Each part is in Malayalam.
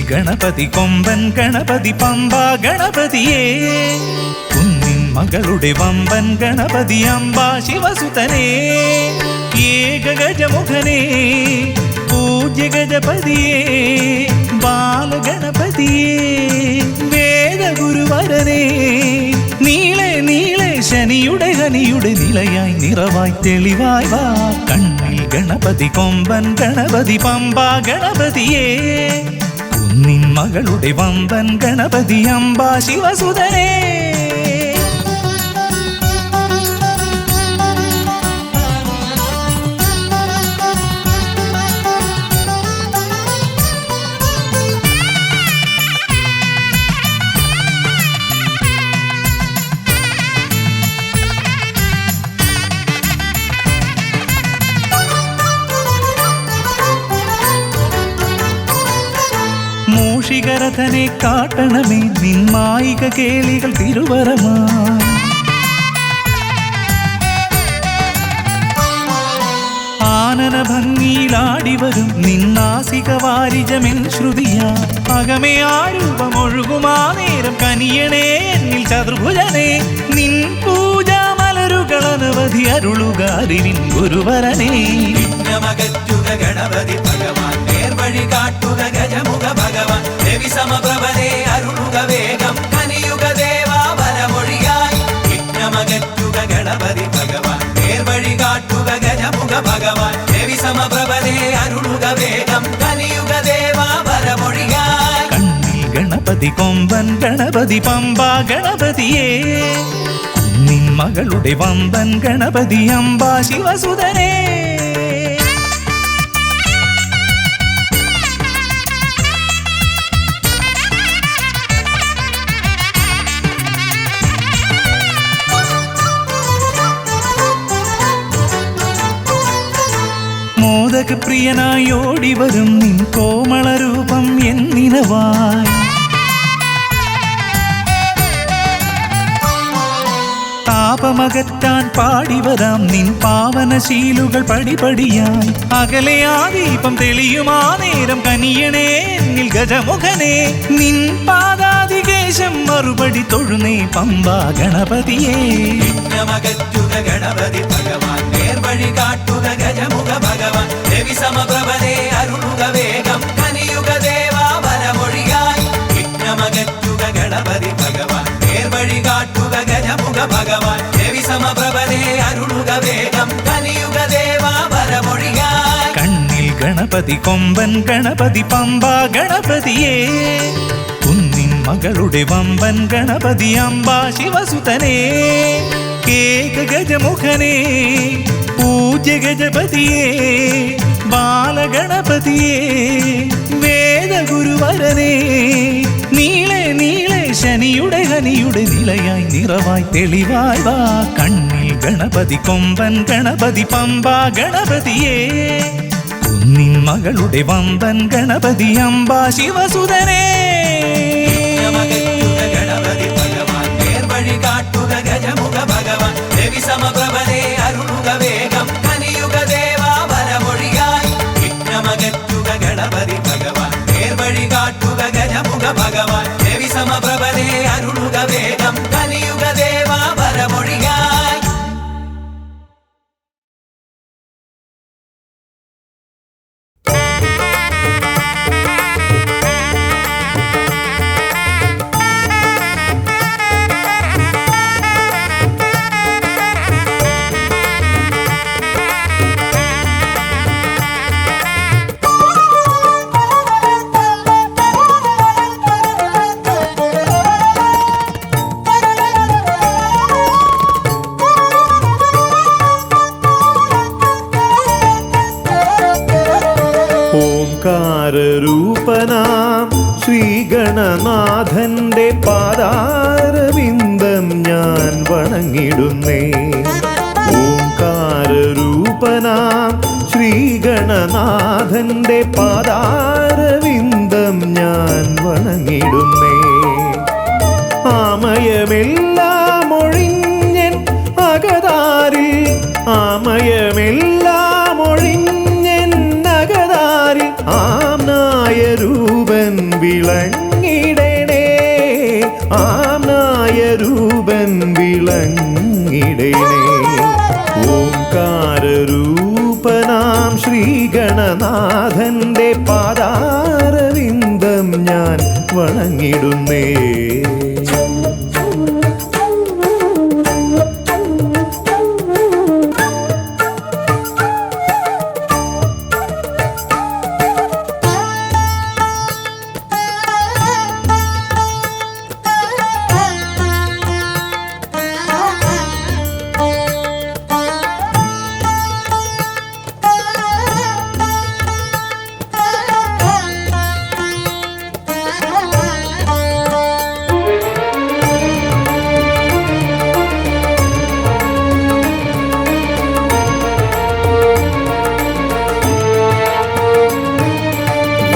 ഗണപതി കൊമ്പൻ ഗണപതി പമ്പ ഗണപതിയേ കുന്നിൻ മകളുടെ വമ്പൻ ഗണപതി അംബ ശിവസുതനേ ഏകഗജമുഖനേ പൂജ്യ ഗജപതിയേ ബാലഗണപതിയേ വേദഗുരുവരനേ നീളെ നീളെ ശനിയുടെ ഹനിയുടെ നിലയായി നിറവായി തെളിവായി വാ കണ്ണിൽ ഗണപതി കൊമ്പൻ ഗണപതി പമ്പ ഗണപതിയേ നിൻ മകളുടെ വമ്പൻ ഗണപതി അംബ ശിവസുതനേ മൂഷികരഥനെ കാട്ടണമേ നിന്മായിക കേളികൾ തിരുവരമായി ആനന ഭംഗിയിലാടിവരും നിന്നാസിക വാരിജമെൻ ശ്രുതിയാ അകമേ ആരൂപമൊഴുകുമാ നേരം കനിയണേ എന്നിൽ ചതുർഭുജനേ നിൻ പൂജാമലരുകളനവധി അരുളുകാരിൻ ഗുരുവരനേ വിഘ്നമകറ്റുക ഗണപതി ഭഗവാൻ നേർവഴി കാട്ടുക ഗജമുഖ ഭഗവാൻ രവി സമപ്രഭനെ അരുളുക വേഗം കനിയുക ദേവാ വരമൊഴിയായി വിഘ്നമകറ്റുക ഗണപതി ഭഗവാൻ നേർവഴി കാട്ടുക ഗജമുഖ ഭഗവാൻ രവി സമപ്രഭനെ അരുളുക വേഗം കനിയുക ദേവാ വരമൊഴിയായി കണ്ണിൽ ഗണപതി കൊമ്പൻ ഗണപതി പമ്പ ഗണപതിയേ നിൻ മകളുടെ വമ്പൻ ഗണപതി അംബ ശിവസുതനേ മോദകപ്രിയനായി ഓടിവരും നിൻ കോമളരൂപം എന്നിനവായി താപമകറ്റാൻ പാടിവരാം നിൻ പാവനശീലുകൾ പടിപടിയായി അകലെ ആ ദീപം തെളിയുമാ നേരം കനിയണേ എന്നിൽ ഗജമുഖനേ നിൻ പാദാതികേശം മറുപടി തൊഴുന്നേ പമ്പ ഗണപതിയേ വിഘ്നമകറ്റുക ഗണപതി ഭഗവാൻ നേർവഴി കാട്ടുക ഗജമുഖ ഭഗവാൻ രവി സമപ്രഭനെ അരുളുക വേഗം കനിയുക ദേവാ വരമൊഴിയായി വിഘ്നമകറ്റുക ഗണപതി ഭഗവാൻ നേർവഴി കാട്ടുക ഗജമുഖ ഭഗവാൻ രവി സമപ്രഭനെ അരുളുക വേഗം കനിയുക ദേവാ വരമൊഴിയായി കണ്ണിൽ ഗണപതി കൊമ്പൻ ഗണപതി പമ്പ ഗണപതിയേ കുന്നിൻ മകളുടെ വമ്പൻ ഗണപതി അംബ ശിവസുതനേ ഏകഗജമുഖനേ പൂജ്യ ഗജപതിയേ ബാലഗണപതിയേ വേദഗുരുവരനേ നീളെ നീളെ ശനിയുടെ ഹനിയുടെ നിലയായി നിറവായി തെളിവായി വാ കണ്ണിൽ ഗണപതി കൊമ്പൻ ഗണപതി പമ്പ ഗണപതിയേ കുന്നിൻ മകളുടെ വമ്പൻ ഗണപതി അംബ ശിവസുതനേ ഗണപതി ഭഗവാൻ നേർവഴി കാട്ടുക ഗജമുഖ ഭഗവാൻ രവി സമപ്രഭനെ അരുളുക വേഗം കനിയുക ദേവാ വരമൊഴിയായി വിഘ്നമകറ്റുക ഗണപതി ഭഗവാൻ നേർവഴി കാട്ടുക ഗജമുഖ ഭഗവാൻ രവി സമപ്രഭനെ അരുളുക വേഗം കനിയുക ദേവാ വരമൊഴിയായി ശ്രീഗണനാഥന്റെ പാദാരവിന്ദം ഞാൻ വണങ്ങിടുന്നേ. ഓംകാരരൂപനാം ശ്രീഗണനാഥന്റെ പാദാരവിന്ദം ഞാൻ വണങ്ങിടുന്നേ. ആമയമെല്ലാം ഒഴിഞ്ഞൻ അകതാരിൽ, ആമയമെല്ലാം ഒഴിഞ്ഞൻ അകതാരിൽ ആംനായ രൂപൻ വിളങ്ങിടണേ, ആംനായ രൂപൻ വിളങ്ങിടണേ. ഓംകാരരൂപനാം ശ്രീഗണനാഥന്റെ പാദാരവിന്ദം ഞാൻ വണങ്ങിടുന്നേ.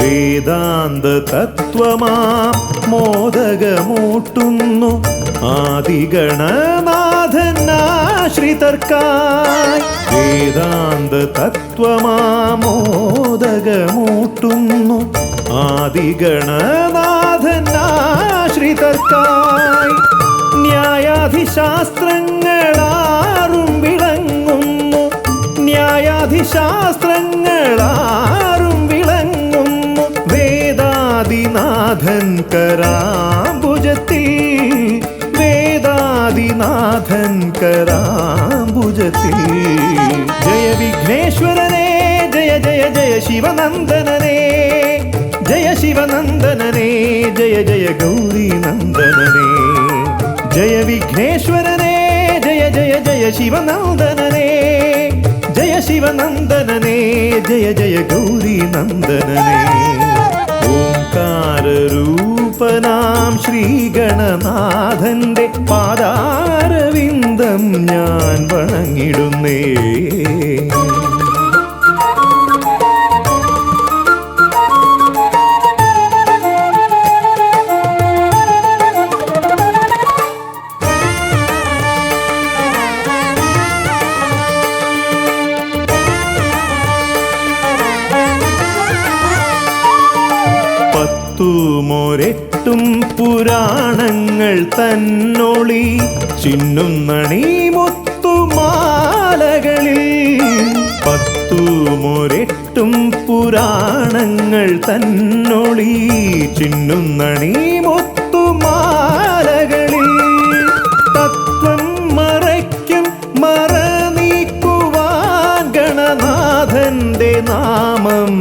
വേദാന്ത തത്വമാം മോദകമൂട്ടുന്നു ആദിഗണനാഥനാശ്രിതർക്കായി. വേദാന്ത തത്വമാം മോദകമൂട്ടുന്നു ആദിഗണനാഥനാശ്രിതർക്കായി. ന്യായാധിശാസ്ത്രങ്ങളാറും വിളങ്ങുന്നു, ന്യായാധിശാസ്ത്രങ്ങളാറും വിളങ്ങുന്നു വേദാദിനാഥൻ കരാംബുജത്തിൽ, വേദാദിനാഥൻ കരാംബുജത്തിൽ. ജയ വിഘ്നേശ്വരനേ ജയ ജയ ജയ ശിവനന്ദനനേ, ജയ ശിവനന്ദനനേ ജയ ജയ ഗൗരി നന്ദനനേ. ജയ വിഘ്നേശ്വരനേ ജയ ജയ ജയ ശിവനന്ദനനേ, ജയ ശിവനന്ദനനേ ജയ ജയ ഗൗരി നന്ദനനേ. ഓംകാരരൂപനാം ശ്രീഗണനാഥന്റെ പാദാരവിന്ദം ഞാൻ വണങ്ങിടുന്നേ. പത്തുമൊരെട്ടും പുരാണങ്ങൾ തന്നൊളി ചിന്നുന്നണി മുത്തുമാലകളിൽ. പത്തുമൊരെട്ടും പുരാണങ്ങൾ തന്നൊളി ചിന്നുന്നണി മുത്തുമാലകളിൽ. തത്വം മറയ്ക്കും മറ നീക്കുവാൻ ഗണനാഥന്റെ നാമം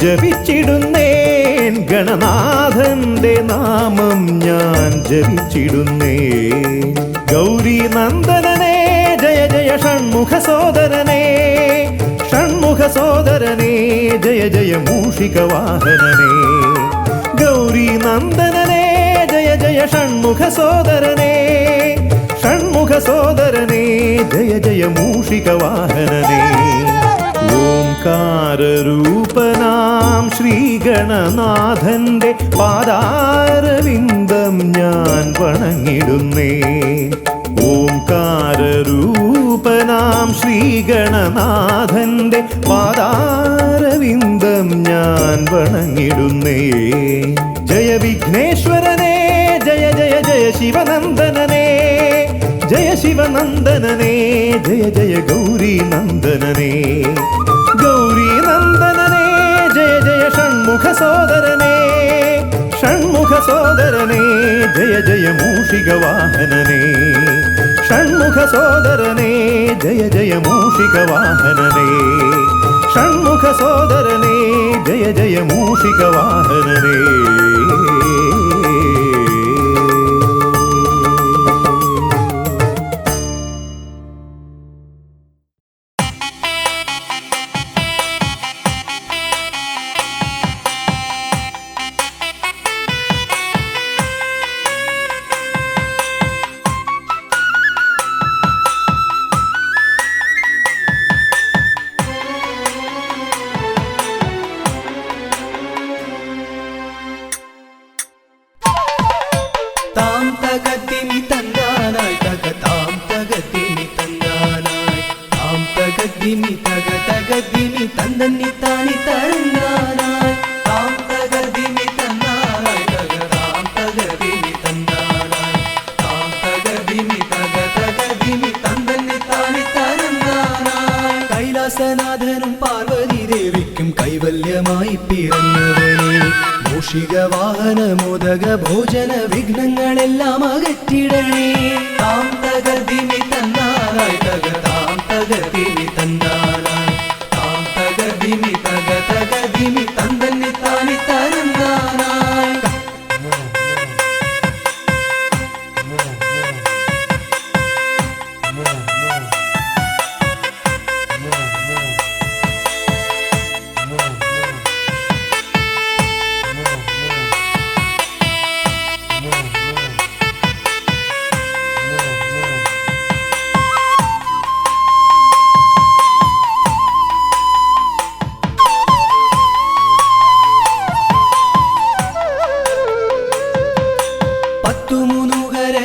ജപിച്ചിടുന്നേൻ, ഗണനാഥന്റെ നാമം ഞാൻ ജപിച്ചിടുന്നേ. ഗൗരി നന്ദനനേ ജയ ജയ ഷൺമുഖ സോദരനേ, ഷൺമുഖ സോദരനേ ജയ ജയ മൂഷിക വാഹനനേ. ഗൗരി നന്ദനനേ ജയ ജയ ഷൺമുഖ സോദരനേ, ഷൺമുഖ സോദരനേ ജയ ജയ മൂഷിക വാഹനനേ. ഓംകാരരൂപനാം ശ്രീഗണനാഥന്റെ പാദാരവിന്ദം ഞാൻ വണങ്ങിടുന്നേ. ഓംകാരരൂപനാം ശ്രീഗണനാഥന്റെ പാദാരവിന്ദം ഞാൻ വണങ്ങിടുന്നേ. ജയ വിഘ്നേശ്വരനേ ജയ ജയ ജയ ശിവനന്ദനനേ, ജയ ശിവനന്ദനനേ ജയ ജയ ഗൗരി നന്ദനനേ. ഗൗരി നന്ദനനേ ജയ ജയ ഷൺമുഖ സോദരനേ, ഷൺമുഖ സോദരനേ ജയ ജയ മൂഷിക വാഹനനേ. ഷൺമുഖ സോദരനേ ജയ ജയ മൂഷിക വാഹനനേ, ഷൺമുഖ സോദരനേ ജയ ജയ മൂഷിക വാഹനനേ. തന്തന്നിത്താനി തരന്നാനായി താം തകതിമി തന്നാനായി തകതാം തകതിമി തന്നാനായി താം തകതിമി തകതകതിമി തന്തന്നിത്താനി തരന്നാനായി കൈലാസനാഥനും പാർവതി ദേവിക്കും കൈവല്യമായി പിറന്നവനെ മൂഷിക വാഹന മോദക ഭോജന വിഘ്നങ്ങളെല്ലാം അകറ്റിടണേ താം തകതിമി തന്നാനായി തകതാം തകതിമി തന്നാനായി താം തകതിമി തകതകതിമി തന്തന്നിത്താനി തരന്നാനായി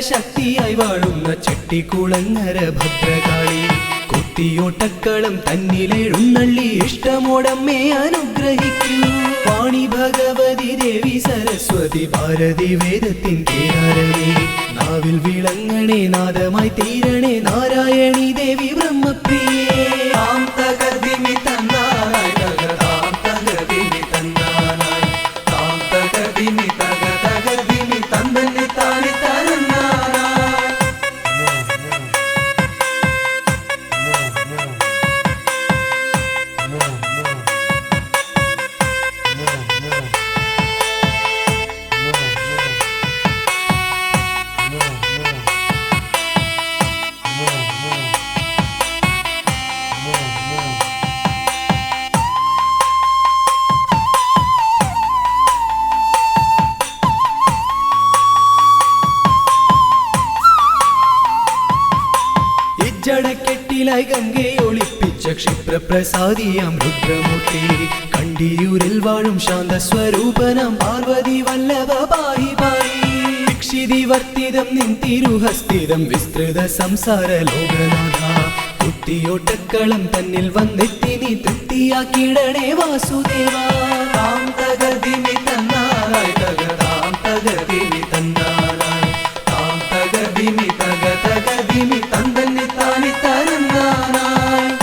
ശക്തിയായി വാഴുന്ന ചെട്ടിക്കുളങ്ങര ഭദ്രകാളി കുത്തിയോട്ടക്കളം തന്നിലെഴുന്നള്ളി ഇഷ്ടമോടമ്മേ അനുഗ്രഹിക്കൂ വാണി ഭഗവതി ദേവി സരസ്വതി ഭാരതി വേദത്തിൻ കേരളമേ നാവിൽ വിളങ്ങണേ നാദമായി തീരണേ നാരായണി ദേവി ബ്രഹ്മപ്രിയേ താം തകതിമി തന്നാനായി തകതാം തകതിമി തന്നാനായി താം തകതിമി തകതകതിമി തന്തന്നിത്താനി തരന്നാനായി ജടക്കെട്ടിലായി ഗംഗയെ ഒളിപ്പിച്ച ക്ഷിപ്രപ്രസാദിയാം രുദ്രമൂർത്തി കണ്ടിയൂരിൽ വാഴും ശാന്തസ്വരൂപനാം പാർവതി വല്ലഭ പാഹി പാഹി ദീക്ഷിതി വർത്തിതം നിൻ തിരുഹസ്തിതം വിസ്തൃത സംസാര ലോകനാഥ കുത്തിയോട്ടക്കളം തന്നിൽ വന്നെത്തി നീ തൃപ്തിയാക്കിടണേ വാസുദേവ താം തകതിമി തന്നാനായി തകതാം തകതിമി തന്നാനായി താം തകതിമി തകതകതിമി തന്തന്നിത്താനി തരന്നാനായി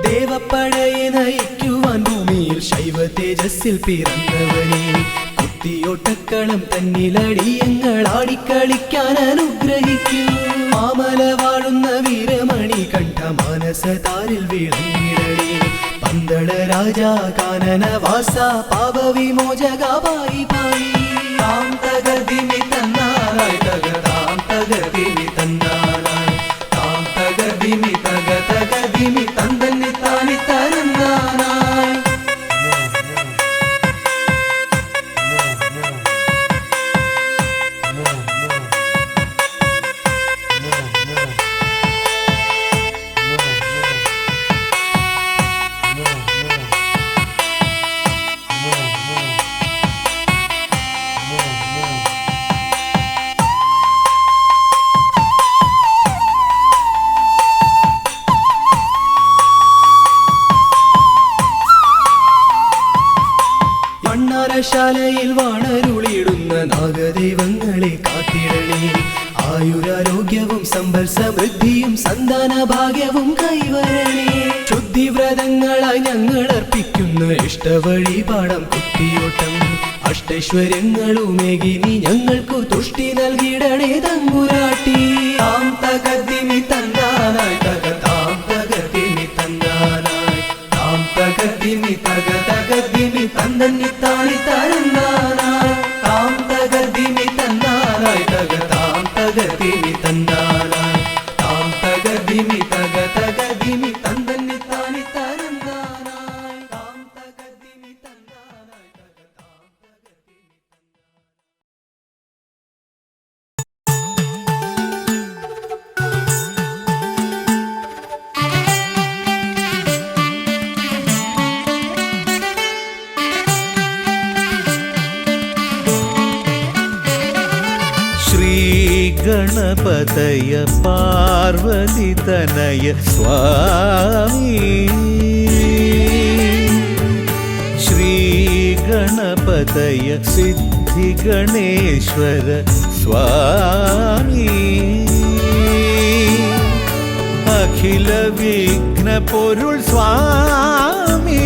ദേവപ്പടയെ നയിക്കുവാൻ ഭൂമിയിൽ ശൈവ തേജസ്സിൽ പിറന്നവനെ കുത്തിയോട്ടക്കളം തന്നിലടിയങ്ങൾ ആടിക്കളിക്കാൻ അനുഗ്രഹിക്കൂ മാമല വാഴുന്ന വീരമണി കണ്ഠ മാനസതാരിൽ വിളങ്ങിടണേ പന്തള രാജാ കാനന വാസ പാപവിമോചക പായി പായി താം തകതിമി തന്നാനായി തകതാം തകതിമി തന്നാനായി താം തകതിമി തകതകതിമി തന്തന്നിത്താനി തരന്നാനായി ശാലയിൽ വാണരുളിയിടുന്ന നാഗദൈവങ്ങളെ കാത്തിടണേ ആയുരാരോഗ്യവും സമ്പൽ സമൃദ്ധിയും സന്താന ഭാഗ്യവും കൈവരണേ ശുദ്ധിവ്രതങ്ങളായി ഞങ്ങൾ അർപ്പിക്കുന്ന ഇഷ്ടവഴിപാടം കുത്തിയോട്ടം അഷ്ടൈശ്വര്യങ്ങളുമേകി നീ ഞങ്ങൾക്കു തുഷ്ടി നൽകിടണേ തമ്പുരാട്ടി താം തകതിമി തന്നാനായി തകതാം തകതിമി തന്നാനായി താം തകതിമി തകതകതിമി തന്തന്നിത്താനി തരന്നാനായി താം തകതിമി തന്നാനായി തകതാം തകതിമി തന്നാനായി താം തകതിമി തകതകതിമി തന്തന്നിത്താനി തരന്നാനായി ഗണപതയ പാർവതി തനയ സ്വാമി ശ്രീ ഗണപതയ സിദ്ധി ഗണേശ്വര സ്വാമി അഖില വിഘ്ന പൊരുൾ സ്വാമി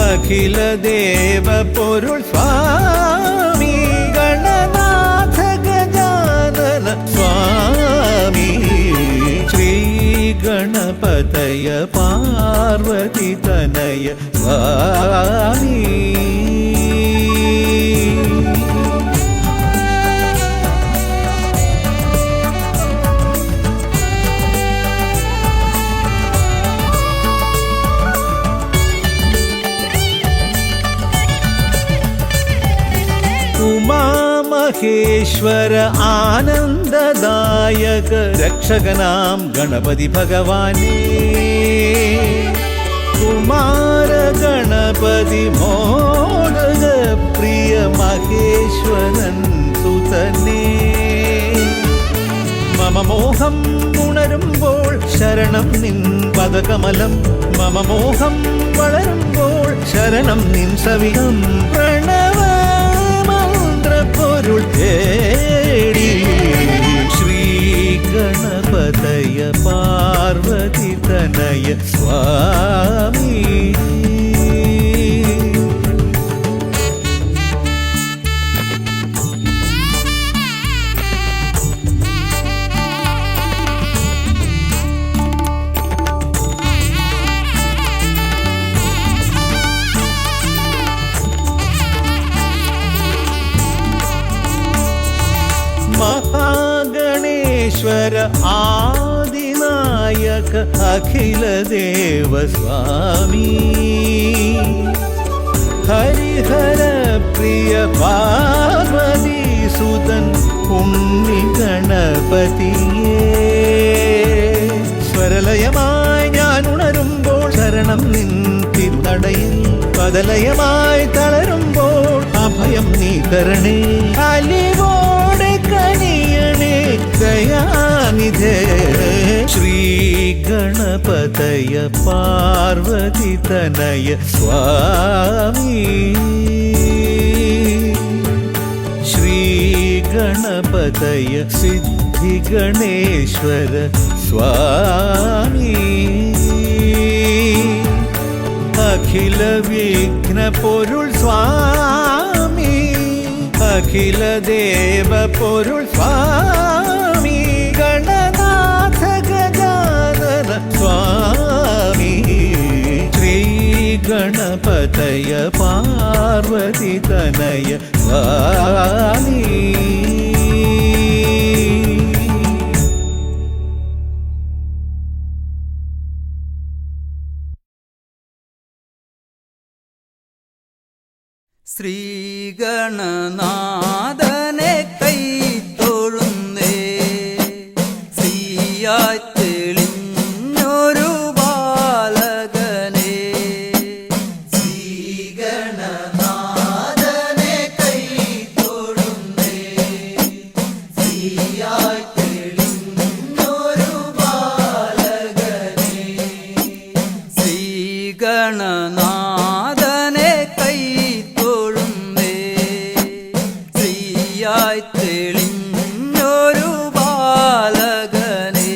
അഖില ദേവ പൊരുൾ സ്വാമി ഗണനാഥ ഗജാനന സ്വാമി ശ്രീ ഗണപതയ പാർവതി തനയ സ്വാമി ഉമാമഹേശ്വര ആനന്ദദായക രക്ഷകനാം ഗണപതി ഭഗവാനേ കുമാര ഗണപതി മോദക പ്രിയ മഹേശ്വരൻ സുതനേ മമ മോഹം ഉണരുമ്പോൾ ശരണം നിൻ പദകമലം മമ മോഹം വളരുമ്പോൾ ശരണം നിൻ സവിധം പ്രണവ പൊരുൾ തേടി ശ്രീ ഗണപതയ പാർവതി തനയ സ്വാമി മഹാഗണേശ്വര ആദിനായക അഖില ദേവ സ്വാമി ഹരിഹര പ്രിയ പാർവതി സുതൻ ഉണ്ണി ഗണപതിയേ സ്വരലയമായി ഞാൻ ഉണരുമ്പോൾ ശരണം നിൻ തിരുനടയിൽ പദലയമായി തളരുമ്പോൾ അഭയം നീ തരണേ അലിവോടെ കനിയണേ ദയാനിധേ ശ്രീ ഗണപതയ പാർവതി തനയ സ്വാമി ശ്രീ ഗണപതയ സിദ്ധി ഗണേശ്വര സ്വാമി അഖില വിഘ്ന പൊരുൾ സ്വാമി അഖില ദേവ പൊരുൾ സ്വാമി ഗണനാഥ ഗജാനന സ്വാമി ശ്രീ ഗണപതയ പാർവതി തനയ സ്വാമി ശ്രീഗണനാഥനെ കൈ തൊഴുന്നേ ശ്രീയായി തെളിഞ്ഞൊരു ബാലകനെ ശ്രീഗണനാഥനെ കൈ തൊഴുന്നേ ശ്രീയായി തെളിഞ്ഞൊരു ബാലകനെ ശ്രീഗണനാഥനെ കൈ തെളിഞ്ഞൊരു ബാലകനെ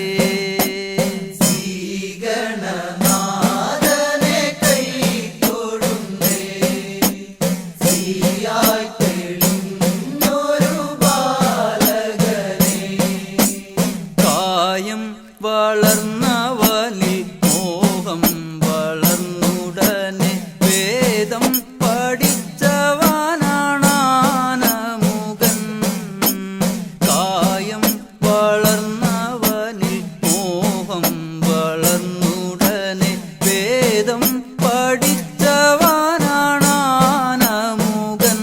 ശ്രീഗണനാഥനെ കൈ തൊഴുന്നേ ശ്രീയായി തെളിഞ്ഞൊരു ബാലകനെ കായം വളർന്നവനിൽ മോഹം വളർന്നുടനെ വേദം പഠിച്ചവനാണാനമുഖൻ കായം വളർന്നവനിൽ മോഹം വളർന്നുടനെ വേദം പഠിച്ചവനാണാനമുഖൻ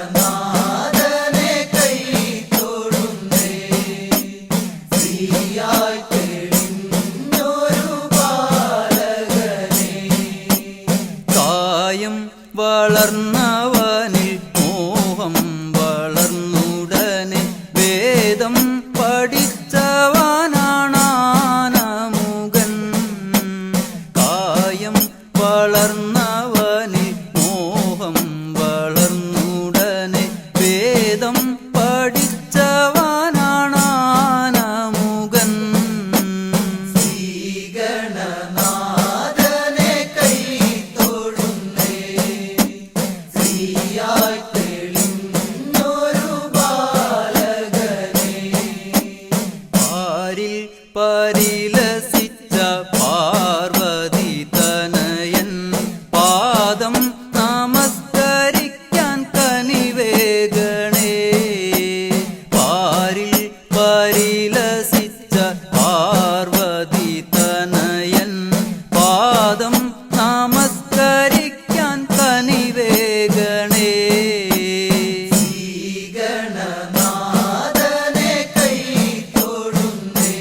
ശ്രീഗണനാഥനെ കൈ തൊഴുന്നേ ശ്രീയായി തെളിഞ്ഞൊരു ബാലകനെ കായം വളർന്നവനിൽ മോഹം വളർന്നു പാദം നമസ്കരിക്കാൻ കനിവേഗണേ പാരിൽ പരിലസിച്ച പാർവതി തനയൻ പാദം നമസ്കരിക്കാൻ കനിവേഗണേ ഗണനാഥനെ കൈ തൊഴുന്നേ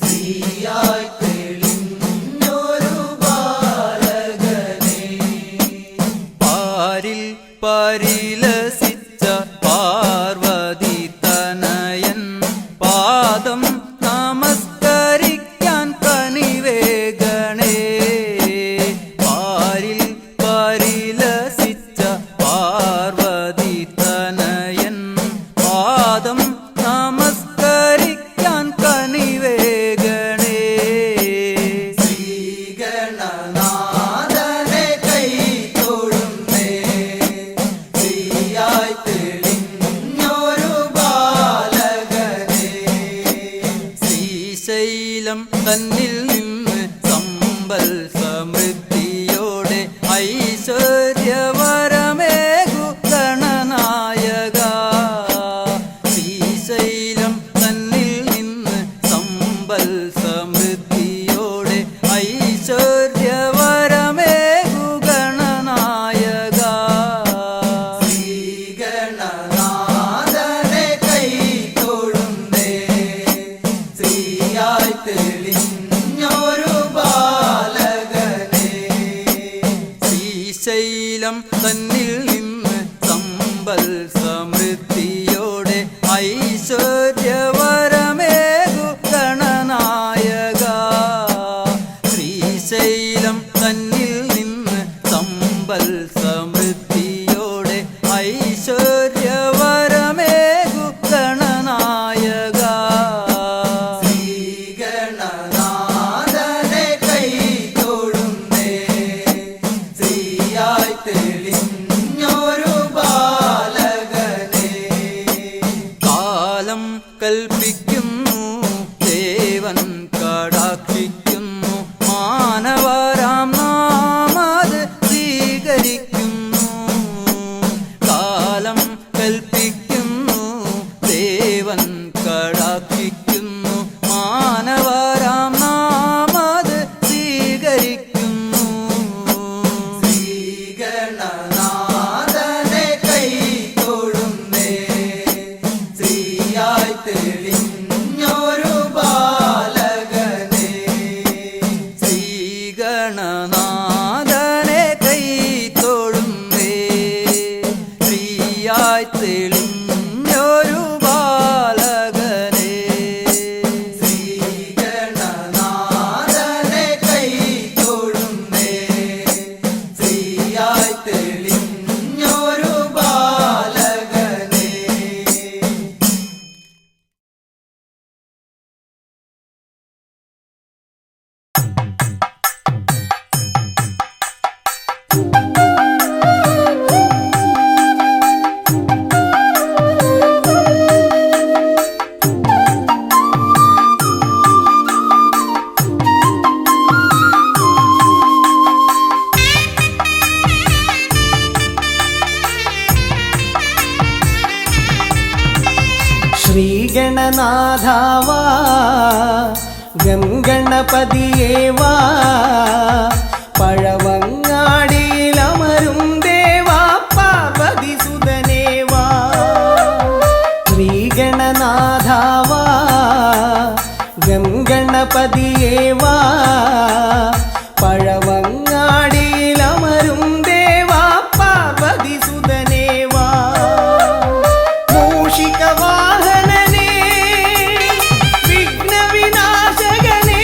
ശ്രീയായി തെളിഞ്ഞൊരു ബാലകനെ പാരിൽ പരിലസിച്ച പാർവതി തനയൻ പാദം നമസ്കരിക്കാൻ കനിവേഗണേ പാരിൽ പരിലസിച്ച പാർവതി തനയൻ പാദം നമസ്കരിക്കാൻ കനിവേഗണേ ഗണനാഥനെ കൈ തൊഴുന്നേ ശ്രീയായി തെളിഞ്ഞൊരു ബാലകനെ ശ്രീശൈലം തന്നിൽ നിന്ന് സമ്പൽ സമൃദ്ധിയോടെ ഐശ്വര്യവരമേകു ഗണനായക ശ്രീശൈലം തന്നിൽ നിന്ന് സമ്പൽ സമൃദ്ധിയോടെ ഐശ്വര്യവരമേകു ഗണനായക ഗണനാഥനെ കൈ തൊഴുന്നേ ശ്രീയായി തെളിഞ്ഞൊരു ബാലകനെ ശ്രീശൈലം തന്നിൽ നിന്ന് സമ്പൽ സമൃദ്ധിയോടെ ഐശ്വര്യവരമേകു ഗണനായക ശ്രീശൈലം തന്നിൽ നിന്ന് സമ്പൽ സമൃദ്ധിയോടെ ഐശ്വര്യവരമേകു ഗണനായക ഗണനാഥനെ കൈ തൊഴുന്നേ ശ്രീയായി തെളിഞ്ഞൊരു ബാലകനെ കാലം കൽപ്പിക്കുന്നു ദേവൻ കടാക്ഷിക്കുന്നു മാനവരാം നാമത് സ്വീകരിക്കുന്നു കാലം കൽപ്പിക്കുന്നു ദേവൻ കടാക്ഷിക്കുന്നു മാനവരാം നാമത് സ്വീകരിക്കുന്നു ഗണനാഥനെ കൈ തൊഴുന്നേ ശ്രീയായി തെളിഞ്ഞൊരു ബാലകനെ ശ്രീഗണനാഥനെ കൈ തൊഴുന്നേ ശ്രീയായി തെളിഞ്ഞൊരു ബാലകനെ ഗണനാഥനെ കൈ തൊഴുന്നേ ശ്രീയായി തെളിഞ്ഞൊരു ബാലകനെ ശ്രീഗണനാഥാവാ ഗംഗണപതിയേവാ പഴവങ്ങാടിയിലമരും ദേവാ പാർവതി സുതനേവാ ശ്രീഗണനാഥാവാ ഗംഗണപതിയേവാ പഴവങ്ങാടിയിലമരും ദേവാ പാർവതി സുതനേവാ മൂഷികവാഹനനേ വിഘ്നവിനാശകനേ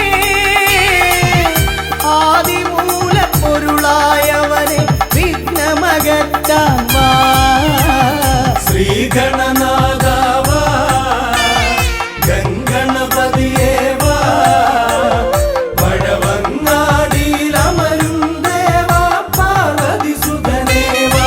ആദിമൂലപ്പൊരുളായവനെ വിഘ്നമകറ്റാൻ വാ ശ്രീഗണനാഥാവാ ഗംഗണപതിയേവാ പഴവങ്ങാടിയിലമരും ദേവാ പാർവതി സുതനേവാ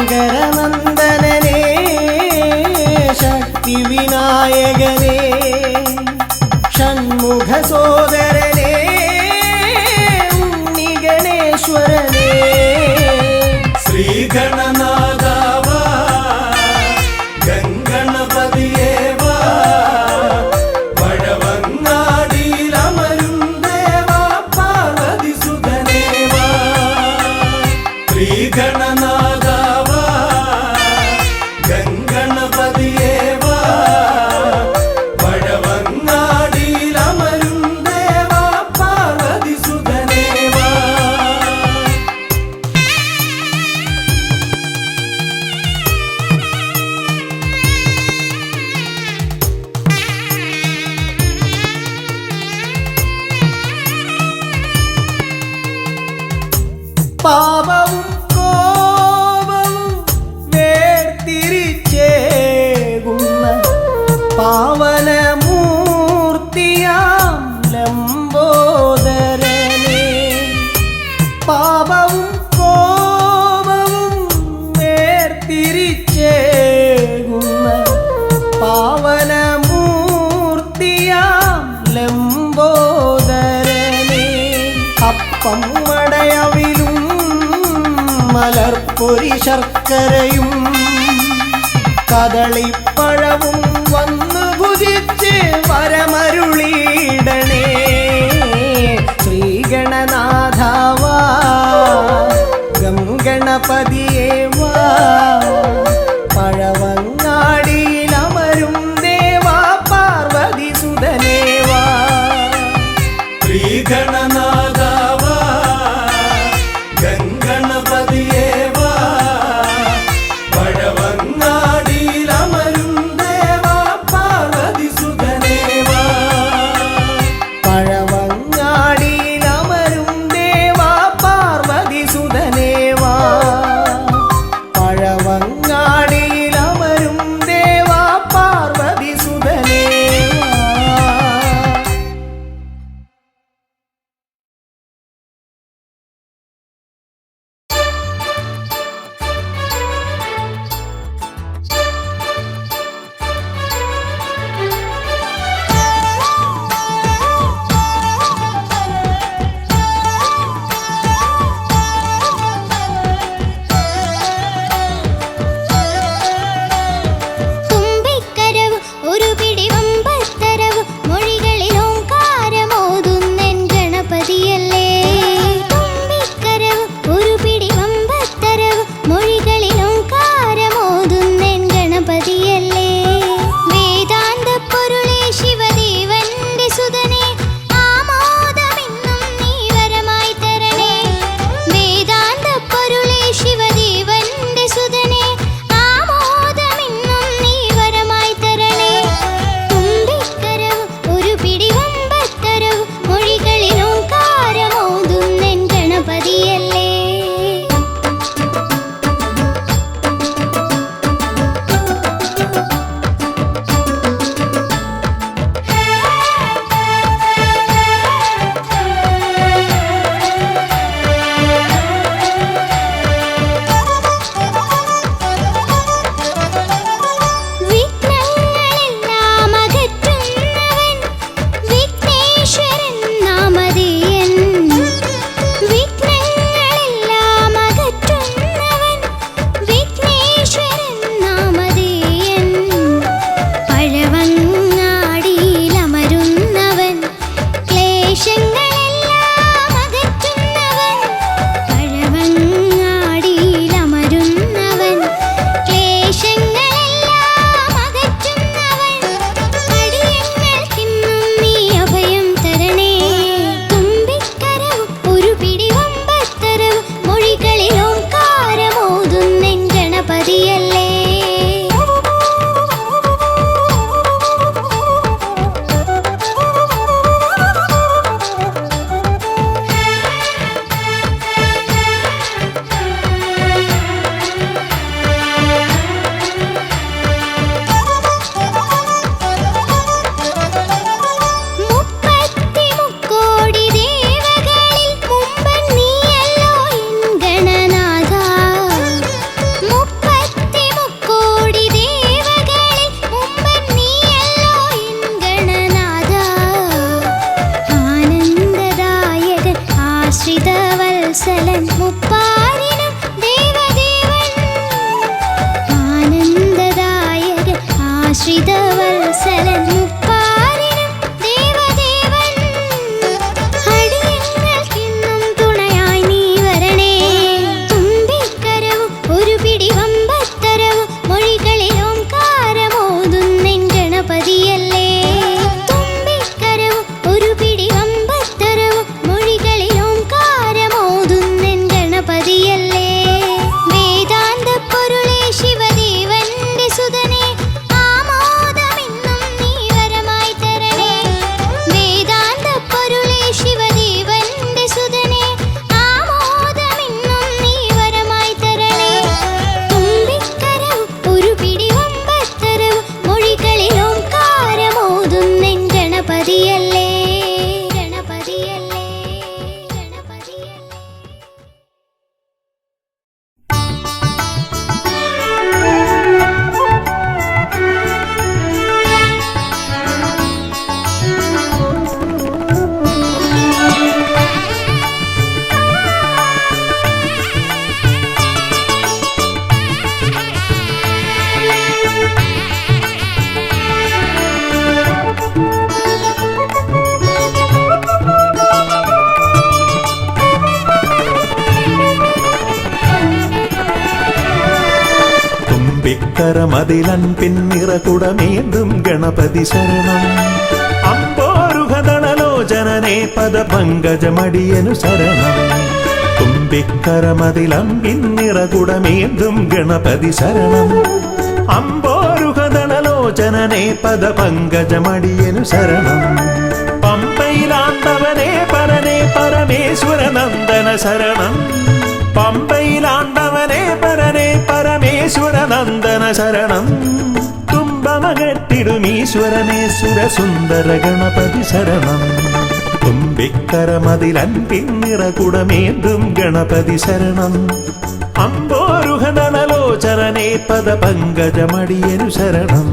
ശങ്കരനന്ദനനേ ശക്തി വിനായകനേ ഷൺമുഖ സോദരനേ ഉണ്ണി ഗണേശ്വരനേ ശ്രീഗണനാഥാവാ ഗംഗണപതിയേവാ പഴവങ്ങാടിയിലമരും ദേവാ പാർവതി സുതനേവാ ശ്രീഗണനാഥാവാ ഗംഗണപതിയേവാ പഴവങ്ങാടിയിലമരും ദേവാ പാർവതി സുതനേവാ പാപവും കോപവും വേർതിരിച്ചേകുന്ന പാവനമൂർത്തിയാം ലംബോദരനേ പാപവും കോപവും വേർതിരിച്ചേകുന്ന പാവനമൂർത്തിയാം ലംബോദരനേ അപ്പം മടയവിലും മലർപ്പൊരി ശർക്കരയും കദളിപ്പഴവും വന്നു ഭുജിച്ച് വരമരുളിയിടണേ ശ്രീഗണനാഥാവാ ഗംഗണപതിയേവാ പഴവങ്ങാടിയിലമരും ദേവാ പാർവതി സുതനേവാ ശ്രീഗണനാഥാവാ ഗംഗണപതിയേവാ പഴവങ്ങാടിയിലമരും ദേവാ പാർവതി സുതനേവാ പഴവങ്ങാടിയിലമരും ദേവാ പാർവതി സുതനേവാ പഴവങ്ങാടിയിലമരും ദേവാ പാർവതി സുതനേവാ തുമ്പിക്കരവ് ഒരു പിടി വമ്പത്തരവ് മൊഴികളിൽ ഓംകാരമോതുന്നെൻ ഗണപതിയല്ലേ തുമ്പിക്കരവ് ഒരു പിടി വമ്പത്തരവ് മൊഴികളിൽ ഓംകാരമോതുന്നെൻ ഗണപതിയല്ലേ വേദാന്ത പൊരുളേ ശിവദേവന്റെ സുതനേ ആമോദമിന്നും നീ വരമായി തരണേ വേദാന്ത പൊരുളേ ശിവദേവന്റെ സുതനേ ആമോദമിന്നും നീ വരമായി തരണേ തുമ്പിക്കരവ് ഒരു പിടി വമ്പത്തരവ് മൊഴികളിൽ ഓംകാരമോതുന്നെൻ ഗണപതിയല്ലേ തുമ്പിക്കരമതിലൻപിൻ നിറകുടമേന്തും ഗണപതി ശരണം അമ്പോരുഹദളലോചനനേ പദപങ്കജമടിയനു ശരണം തുമ്പിക്കരമതിലൻപിൻ നിറകുടമേന്തും ഗണപതി ശരണം അമ്പോരുഹദളലോചനനേ പദപങ്കജമടിയനു ശരണം പമ്പയിലാണ്ടവനേ പരനേ പരമേശ്വര നന്ദന ശരണം പമ്പയിലാണ്ടവനേ പരനേ പരമേശ്വര നന്ദന ശരണം തുമ്പമകട്ടിടുമീശ്വരനേ സുരസുന്ദര ഗണപതി ശരണം തുമ്പിക്കരമതിലൻപിൻ നിറകുടമേന്തും ഗണപതി ശരണം അമ്പോരുഹദളലോചനനേ പദപങ്കജമടിയനു ശരണം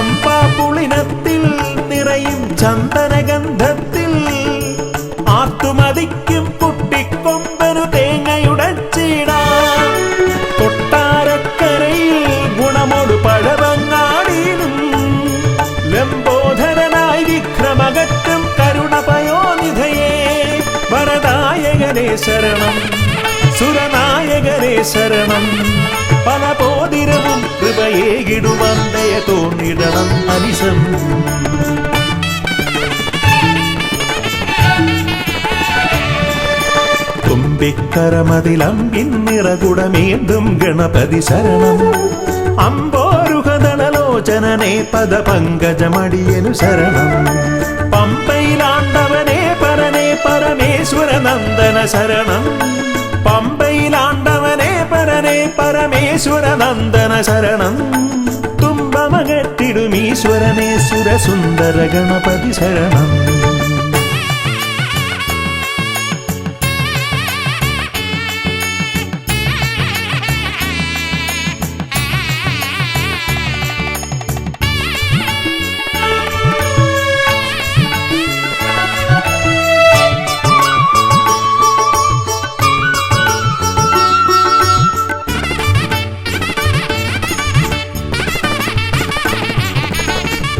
പമ്പാപുളിനത്തിൽ നിറയും ചന്ദനഗന്ധത്തിൽ ആർത്തുമതിക്കും കുട്ടിക്കൊമ്പനു തേങ്ങയുടച്ചിടാം കൊട്ടാരക്കരയിൽ ഗുണമൊടു പഴവങ്ങാടിയിലും ലംബോധരനായി വിക്രമകറ്റും കരുണപയോനിധയേ വരദായകനേ ശരണം സുരനായകനേ ശരണം പല പോതിരവും കൃപയേകിടുവന്തയ തോന്നിടണം അനിശം തുമ്പിക്കരമതിലൻപിൻ നിറകുടമേന്തും ഗണപതി ശരണം അമ്പോരുഹദളലോചനനേ പദപങ്കജമടിയനു ശരണം പമ്പയിലാണ്ടവനേ പരനേ പരമേശ്വര നന്ദന ശരണം പമ്പയിലാണ്ടവനേ പരനേ പരമേശ്വര നന്ദന ശരണം തുമ്പമകട്ടിടുമീശ്വരനേ സുരസുന്ദര ഗണപതി ശരണം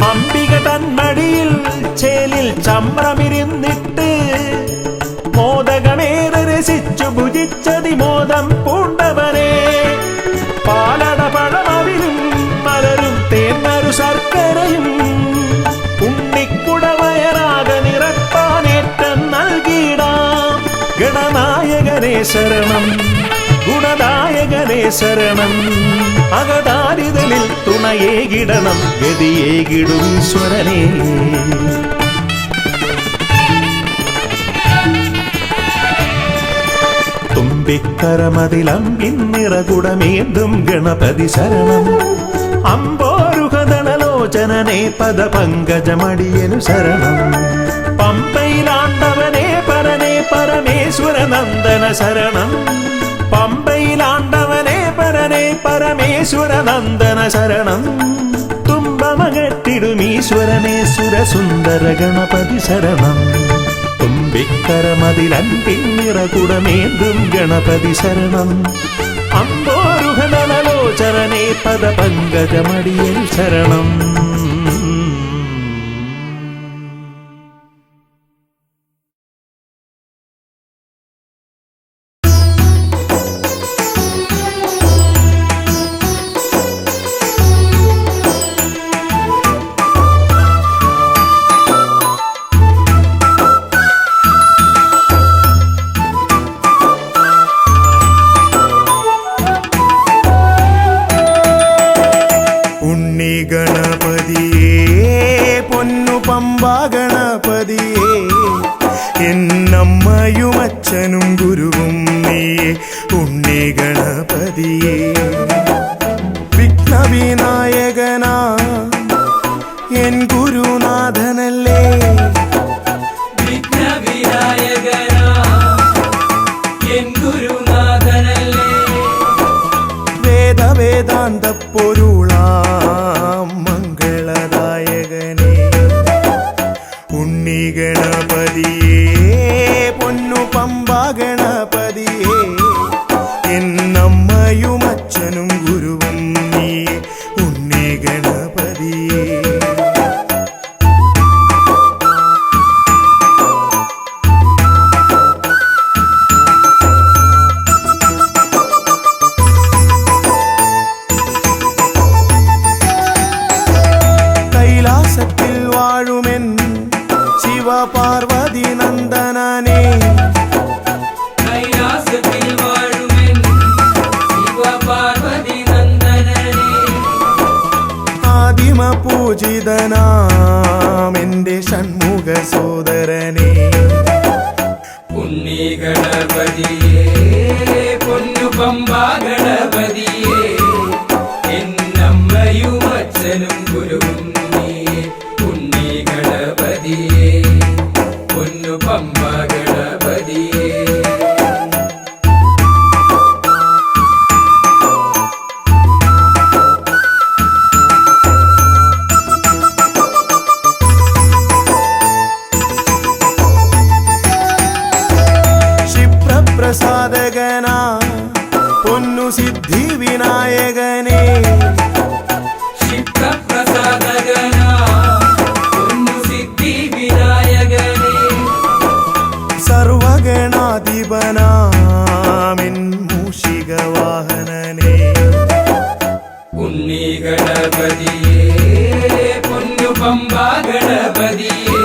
അംബിക തന്മടിയിൽ ചേലിൽ ചമ്രമിരുന്നിട്ട് മോദകമേറെ രസിച്ചു ഭുജിച്ചതിമോദം പൂണ്ടവനെ പാലട പഴമവിലും മലരും തേന്മരു ശർക്കരയും ഉണ്ണിക്കുടവയറാക നിറപ്പാനേറ്റം നൽകിയിടാം ഗണനായകനേ ശരണം ഗുണദായകനേ ശരണം അകതാരിതലിൽ തുണയേകിടണം ഗതിയേകിടും ഈശ്വരനേ തുമ്പിക്കരമതിലൻപിൻ നിറകുടമേന്തും ഗണപതി ശരണം അമ്പോരുഹദളലോചനനേ പദപങ്കജമടിയനു ശരണം പമ്പയിലാണ്ടവനേ പരനേ പരമേശ്വര നന്ദന ശരണം പമ്പയിലാണ്ടവനേ പരനേ പരമേശ്വര നന്ദന ശരണം തുമ്പമകട്ടിടുമീശ്വരനേ സുരസുന്ദര ഗണപതി ശരണം തുമ്പിക്കരമതിലൻപിൻ നിറകുടമേന്തും ഗണപതി ശരണം അമ്പോരുഹദളലോചനനേ പദപങ്കജമടിയനു ശരണം എന്നമ്മയും അച്ഛനും ഗുരുവും നീയേ ഉണ്ണി ഗണപതിയേ വിഘ്നവിനായകനാ എൻ ഗുരുനാഥനല്ലേ വിഘ്നവിനായകനാ എൻ ഗുരുനാഥനല്ലേ വേദവേദാന്ത പൊരുളാം മംഗളദായകൻ കൈലാസത്തിൽ വാഴുമെൻ ശിവപാർവതി നന്ദനനെ കൈലാസത്തിൽ വാഴുമെൻ ശിവപാർവതി നന്ദനനെ ആദിമ പൂജിതനാമെന്റെ ഷൺമുഖ സോദരനെ ഉണ്ണി ഗണപതിയേ പൊന്നു പമ്പാ ഗണപതിയേ എന്നമ്മയും അച്ഛനും ഗുരുവും നീയേ ഉണ്ണി ഗണപതിയേ പൊന്നു പമ്പാ ഗണപതിയേ ക്ഷിപ്രപ്രസാദകനാ പൊന്നു സിദ്ധി വിനായകനെ ക്ഷിപ്രപ്രസാദകനാ പൊന്നു സിദ്ധി വിനായകനേ സർവഗണാധിപനാമിൻ മൂഷിക വാഹനനെ ഉണ്ണി ഗണപതിയേ പൊന്നു പമ്പാ ഗണപതിയേ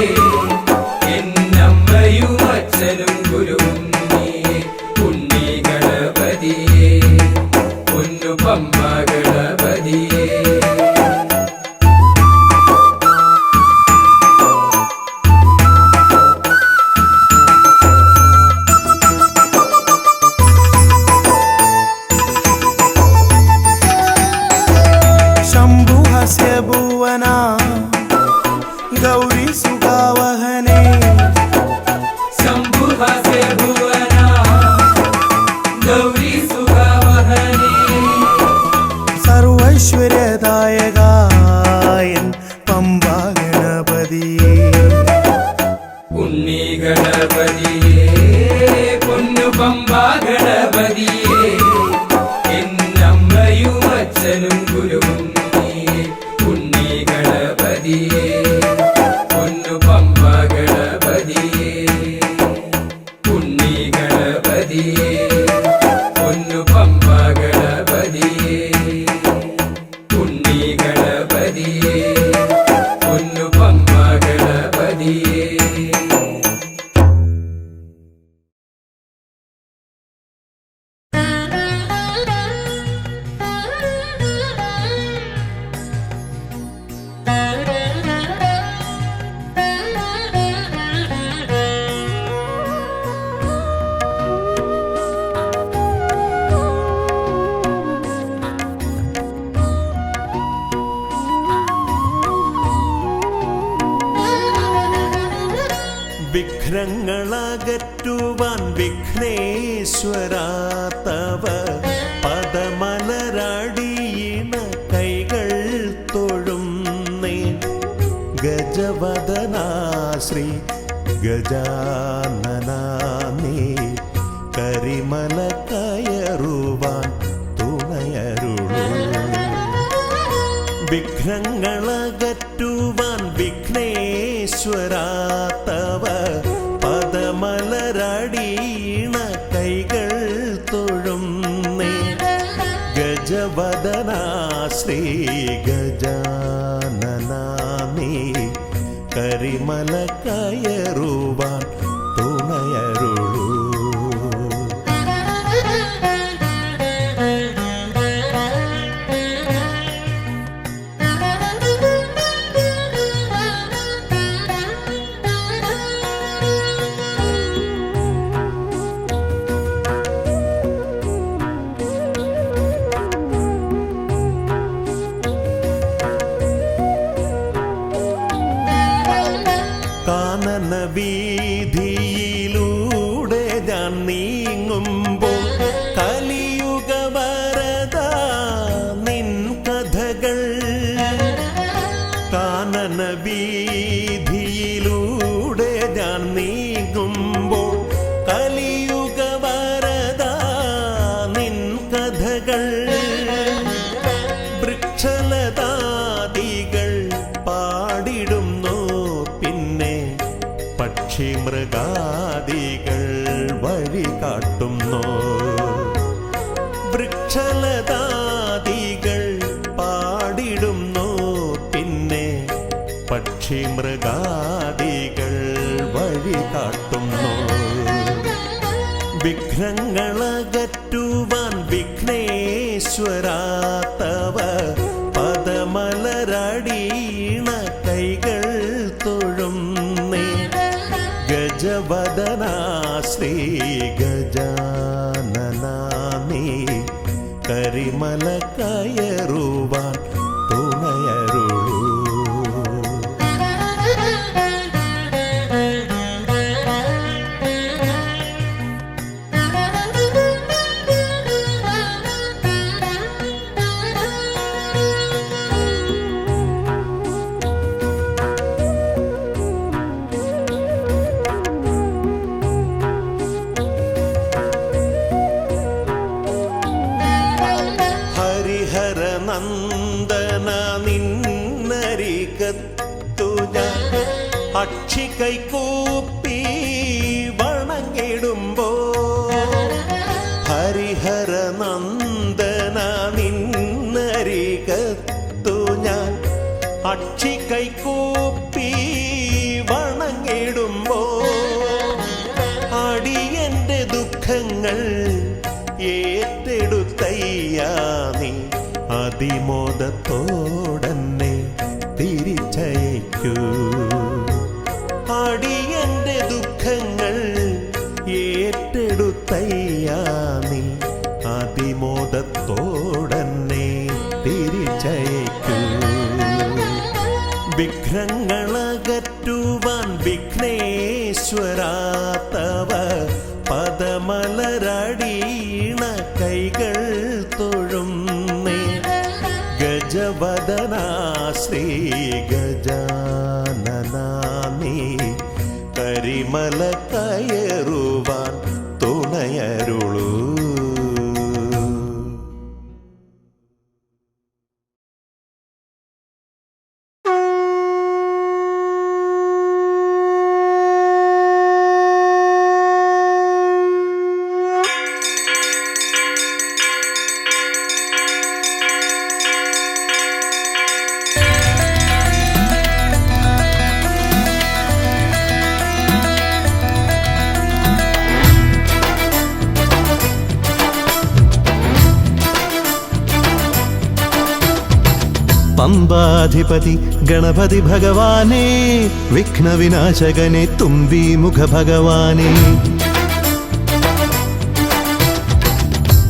എന്നമ്മയും അച്ഛനും ഗുരുവും നീയേ ഉണ്ണി ഗണപതിയേ പൊന്നു പമ്പാ ഗണപതിയേ ശംഭുഹസ്യ ഭുവന ഗൗരി സുഖാവഹനെ ശംഭുഹാസ്യ ഭുവന ഗൗരി സുഖാവഹനേ സർവൈശ്വര്യദായകായൻ പമ്പാ ഗണപതിയേ ഉണ്ണി ഗണപതിയേ പൊന്നു പമ്പാ ഗണപതിയേ എന്നമ്മയും അച്ഛനും ഗുരുവും നീയേ ഉണ്ണി ഗണപതിയേ പൊന്നു പമ്പാ ഗണപതിയേ ഉണ്ണി ഗണപതിയേ പൊന്നു പമ്പാ ഗണപതിയേ ഉണ്ണി ഗണപതിയേ പൊന്നു പമ്പാ ഗണപതിയേ വിഘ്നങ്ങളകറ്റുവാൻ വിഘ്നേശ്വരാ തവ പദമലരടിയിണ കൈകൾ തൊഴുന്നേ ഗജവദനാ ശ്രീ ഗജാനനാ നീ കരിമല കയറുവാൻ തുണയരുളൂ വിഘ്നങ്ങളകറ്റുവാൻ വിഘ്നേശ്വരാ തവ പദമലരടിയിണ കൈകൾ തൊഴുന്നേ ഗജവദനാ ശ്രീ ഗജാനനാ നീ കരിമല കയറുവാൻ തുണയരുളൂ കാനന വീതിയിലൂടെ ഞാൻ നീങ്ങുമ്പോൾ കലിയുഗ വരദ നിൻ കഥകൾ കാനന വീതിയിലൂടെ ഞാൻ നീങ്ങുമ്പോൾ കലിയുഗ വരദ നിൻ കഥകൾ വൃക്ഷലതാദികൾ മൃഗാദികൾ വഴി കാട്ടുന്നു. വൃക്ഷലതാദികൾ പാടിടുന്നു, പിന്നെ പക്ഷി മൃഗാദികൾ വഴി കാട്ടുന്നു. വിഘ്നങ്ങളകറ്റുവാൻ വിഘ്നേശ്വരാ തവ പദമലരടീണ കൈകൾ തൊഴുന്നേ. ഗജവദനാ ശ്രീ ഗജാനനാ നീ കരിമല കയറുവാൻ തുണയരുളൂ. നന്ദന നിന്നരികത്തു ഞാൻ അക്ഷി കൈകൂപ്പി വണങ്ങിടുമ്പോ. ഹരിഹര നന്ദന നിന്നരികത്തു ഞാൻ അക്ഷി കൈകൂപ്പി വണങ്ങിടുമ്പോ. അടിയന്റെ ദുഃഖങ്ങൾ ഏറ്റെടുത്തയ്യാ നീ അതിമോദത്തോടന്നെ തിരിച്ചയക്കൂ. അടിയന്റെ ദുഃഖങ്ങൾ ഏറ്റെടുത്തയ്യാ നീ അതിമോദത്തോടന്നെ തിരിച്ചയക്കൂ. വിഘ്നങ്ങളകറ്റുവാൻ വിഘ്നേശ്വരാ തവ പദമലരടീണ കൈകൾ തൊഴുന്നേ. ഗജവദനാ ശ്രീ ഗജാനനാ നീ കരിമല കയറുവാൻ തുണയരുളൂ. പമ്പാധിപതി ഗണപതി ഭഗവാനേ, വിഘ്നവിനാശകനെ തുമ്പീമുഖ ഭഗവാനേ.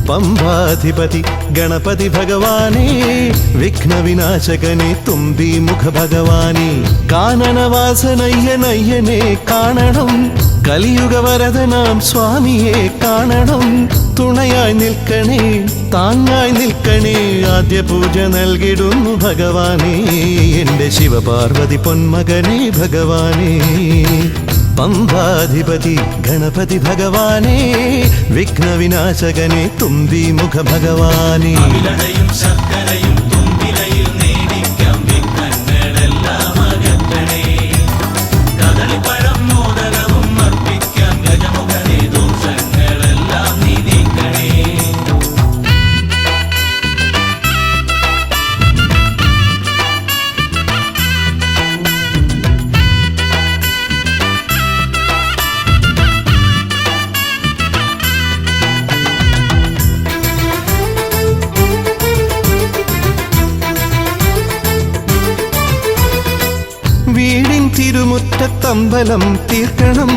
പമ്പാധിപതി ഗണപതി ഭഗവാനേ, വിഘ്നവിനാശകനെ തുമ്പീമുഖ ഭഗവാനേ. കാനനവാസനയ്യനയ്യനെ കാണണം, കലിയുഗവരദനാം സ്വാമിയെ കാണണം. തുണയായി നിൽക്കണേ, താങ്ങായി നിൽക്കണേ, ആദ്യ പൂജ നൽകിടുന്നു ഭഗവാനേ. എൻ്റെ ശിവപാർവതി പൊന്മകനേ ഭഗവാനേ. പമ്പാധിപതി ഗണപതി ഭഗവാനേ, വിഘ്നവിനാശകനെ തുമ്പീമുഖ ഭഗവാനേ. ശർക്കരയും തുമ്പിലയിൽ നേടിക്കാം വിഘ്നങ്ങളെല്ലാം അകറ്റണേ. കദളിപ്പഴം മോദകവും അർപ്പിക്കാം ഗജമുഖനെ, ദോഷങ്ങളെല്ലാം നീ നീക്കണേ. വീടിൻ തിരുമുറ്റത്തമ്പലം തീർക്കണം,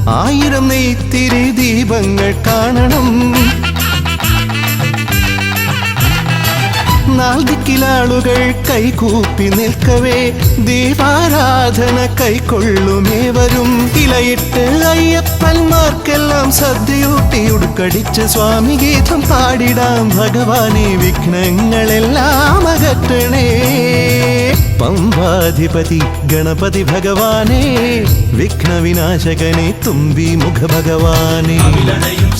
1000 നെയ്ത്തിരി ദീപങ്ങൾ കാണണം. നാൽദിക്കിലാളുകൾ കൈകൂപ്പി നിൽക്കവേ, ദീപാരാധന കൈക്കൊള്ളുമേവരും. ഇലയിട്ട് അയ്യപ്പന്മാർക്കെല്ലാം സദ്യയൂട്ടി ഉടുക്കടിച്ച് സ്വാമി ഗീതം പാടിടാം ഭഗവാനെ. വിഘ്നങ്ങളെല്ലാം അകറ്റണേ. പമ്പാധിപതി ഗണപതി ഭഗവാനേ, വിഘ്നവിനാശകനെ തുമ്പീമുഖ ഭഗവാനേ.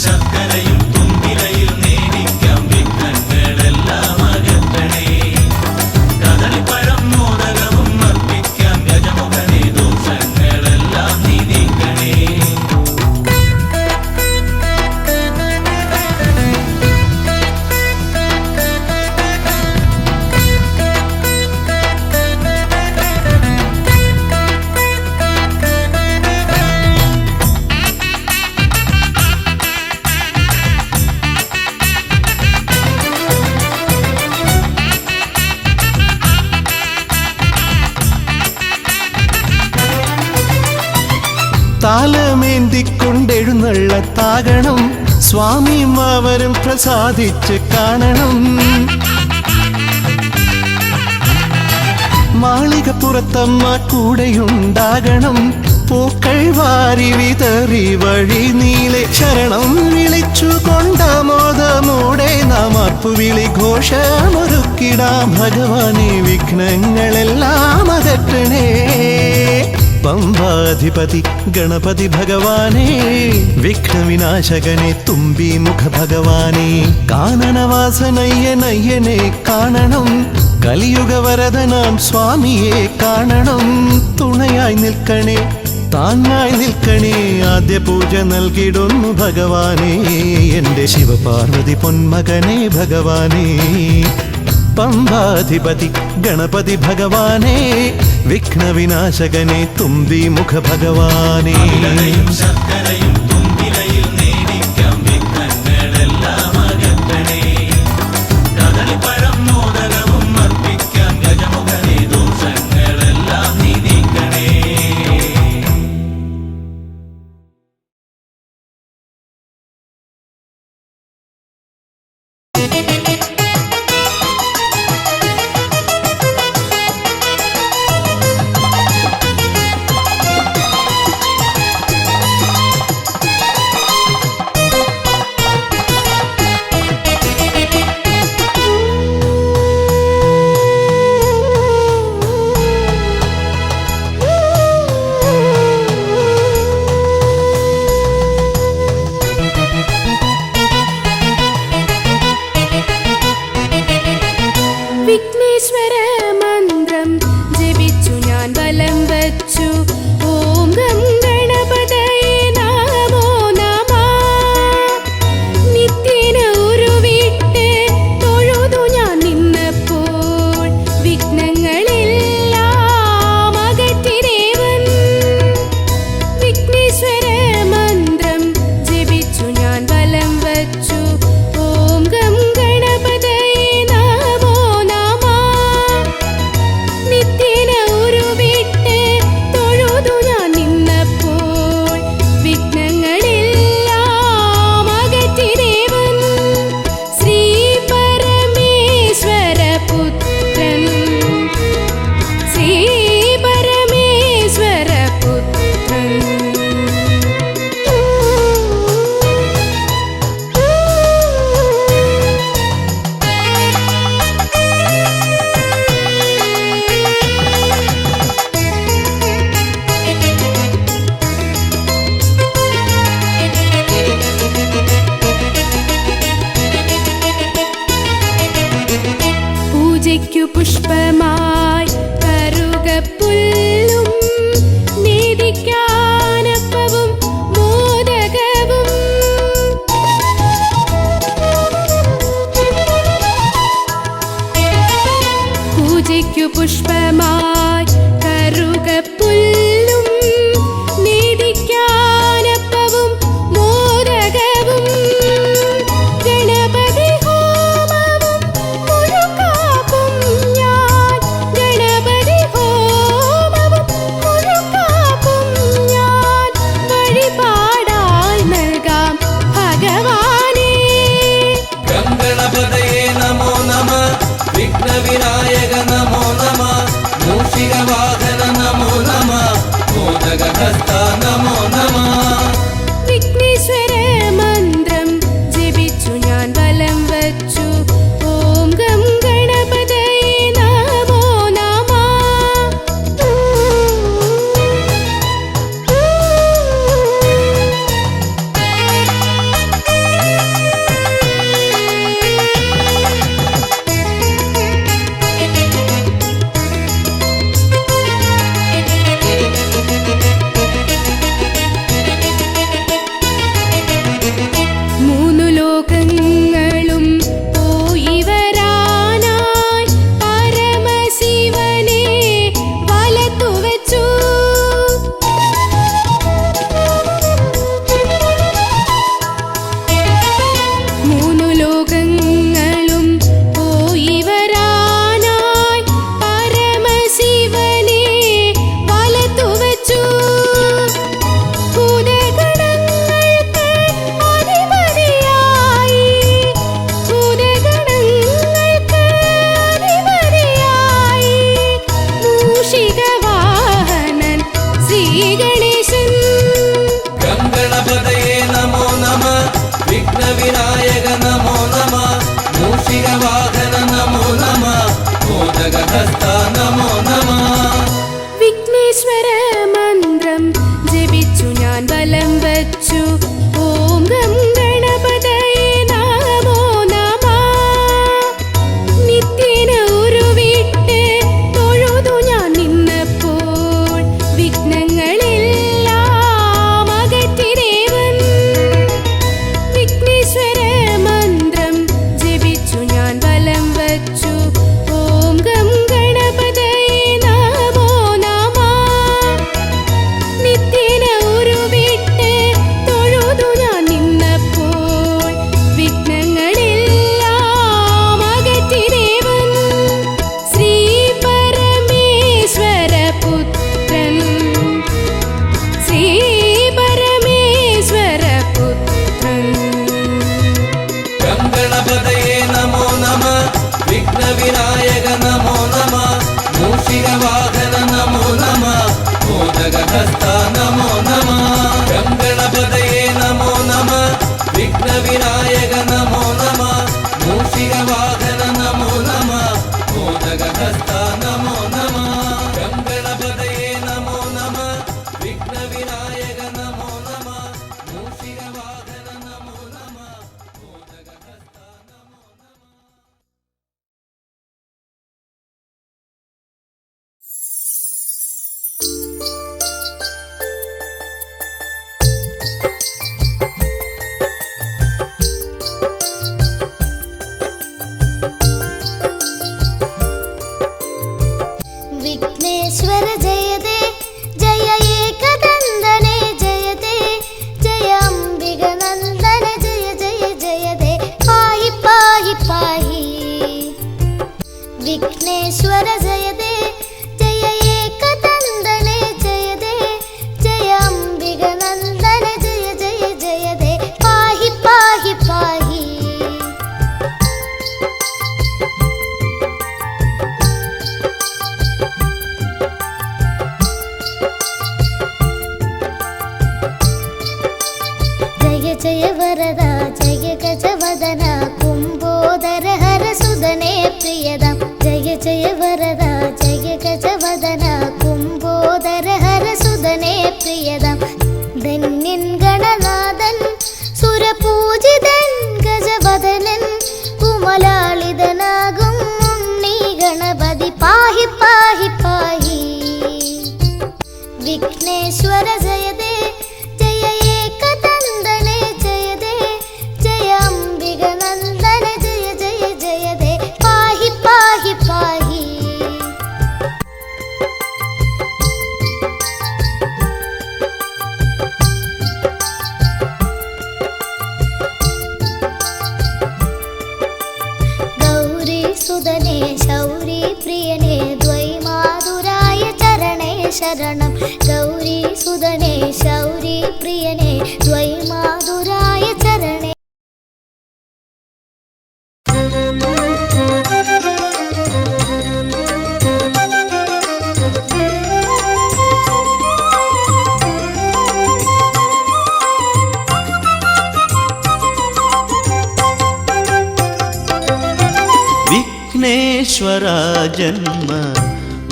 ശർക്കരയും തുമ്പിലയിൽ നേടിക്കാം വിഘ്നങ്ങളെല്ലാം അകറ്റണേ. കദളിപ്പഴം മോദകവും അർപ്പിക്കാം ഗജമുഖനെ, ദോഷങ്ങളെല്ലാം നീ നീക്കണേ. താലമേന്തിക്കൊണ്ടെഴുന്നള്ളത്താകണം സ്വാമിയും അവരും പ്രസാദിച്ച് കാണണം. മാളികപ്പുറത്തമ്മ കൂടെയുണ്ടാകണം പൂക്കൾ വാരി വിതറി വഴി നീളെ ശരണം വിളിച്ചു കൊണ്ടാമോദമോടെ നാം അർപ്പുവിളി ഘോഷമൊരുക്കിടാം. ഭഗവാനെ വിഘ്നങ്ങളെല്ലാം അകറ്റണേ. പമ്പാധിപതി ഗണപതി ഭഗവാനെ വിഘ്നവിനാശകനെ തുമ്പി മുഖ ഭഗവാനെ കാനനവാസനയ്യനയ്യനെ കാണണം. കലിയുഗവരദനാം സ്വാമിയെ കാണണം. തുണയായി നിൽക്കണേ താങ്ങായി നിൽക്കണേ. ആദ്യ പൂജ നൽകിടുന്നു ഭഗവാനെ എൻ്റെ ശിവപാർവതി പൊന്മകനെ ഭഗവാനെ. പമ്പാധിപതി ഗണപതി ഭഗവാനെ വിഘ്നവിനാശകനെ തുമ്പി മുഖ ഭഗവാനെ. അവിലയും ശർക്കരയും തുമ്പിലയിൽ നേടിക്കാം വിഘ്നങ്ങളെല്ലാം അകറ്റണേ. കദളിപ്പഴം മോദകവും അർപ്പിക്കാം ഗജമുഖനെ ദോഷങ്ങളെല്ലാം നീ നീക്കണേ. വിഘ്നേശ്വര മന്ത്രം ജപിച്ചു ഞാൻ വലം വച്ചു. ഓം ഗം ഗണപതയേ നമോ നമഃ. നിത്യേന ഉരുവിട്ട് തൊഴുതു ഞാൻ നിന്നപ്പോൾ വിഘ്നങ്ങളെല്ലാം അകറ്റി ദേവൻ. വിഘ്നേശ്വര മന്ത്രം ജപിച്ചു ഞാൻ വലം വച്ചു. ഓം ഗം ഗണപതയേ നമോ നമഃ. നിത്യേന ഉരുവിട്ട് തൊഴുതു ഞാൻ നിന്നപ്പോൾ വിഘ്നങ്ങളെല്ലാം അകറ്റി ദേവൻ. ശ്രീ പരമേശ്വര പുത്രൻ ശ്രീ പരമേശ്വര പുത്രൻ. പൂജയ്ക്കു പുഷ്പമായി കറുകപ്പുല്ലും നേദിക്കാനപ്പവും മോദകവും. പൂജയ്ക്കു പുഷ്പമായി കറുകപ്പുല്ലും നേദിക്കാനപ്പവും മോദകവും. ഗണപതി ഹോമവും മുഴുക്കാപ്പും ഞാൻ. ഗണപതി ഹോമവും മുഴുക്കാപ്പും ഞാൻ വഴിപാടായി നൽകാം ഭഗവാനേ. ഗം ഗണപതയേ നമോ നമഃ. വിഘ്നവിനായക നമോ നമഃ. മൂഷികവാഹന നമോ നമഃ. വാഹന നമോ നമ മോദകഹസ്ത നമോ നമ ഗംഗണപതയേ നമോ നമ വിഘ്നവിനായക നമോ നമ മൂഷിക വാഹന നമോ നമ മോദകഹസ്ത നമോ നമ ഗംഗണപതയേ നമോ നമ വിഘ്നവിനായക നമോ നമ മൂഷിക വാഹന നമോ നമ മോദകഹസ്ത നമോ നമ. विघ्नेश्वर जयते जय एकदन्दने जयते जय अम्बिगनन्दन जय जय जयते पाहि पाहि पाहि विघ्नेश्वर जयते जय एकदन्दने जयते जय अम्बिगनन्दन जय जय जयते पाहि पाहि पाहि जय वरदा जय गजवदना कुम्भोदर हर सुदने प्रियदां जय जय वरदा जय गजवदना कुम्भोदर हर सुदने प्रियदां धन्यन् गणनाथन् सुरपूजितन् गजवदनन् कुमलालिदनागुं उन्नी गणपति पाहि पाहि पाहि विघ्नेश्वर जयते जय एकदन्दने जयते जय अम्बिगनन्दन जय जय जयते पाहि पाहि पाहि गौरी सुदने शौरी प्रियने द्वैमाधुराय चरणे शरणं गौरी सुदने शौरी प्रियने द्वैमाधुराय चरणे വിഘ്നേശ്വര ജന്മ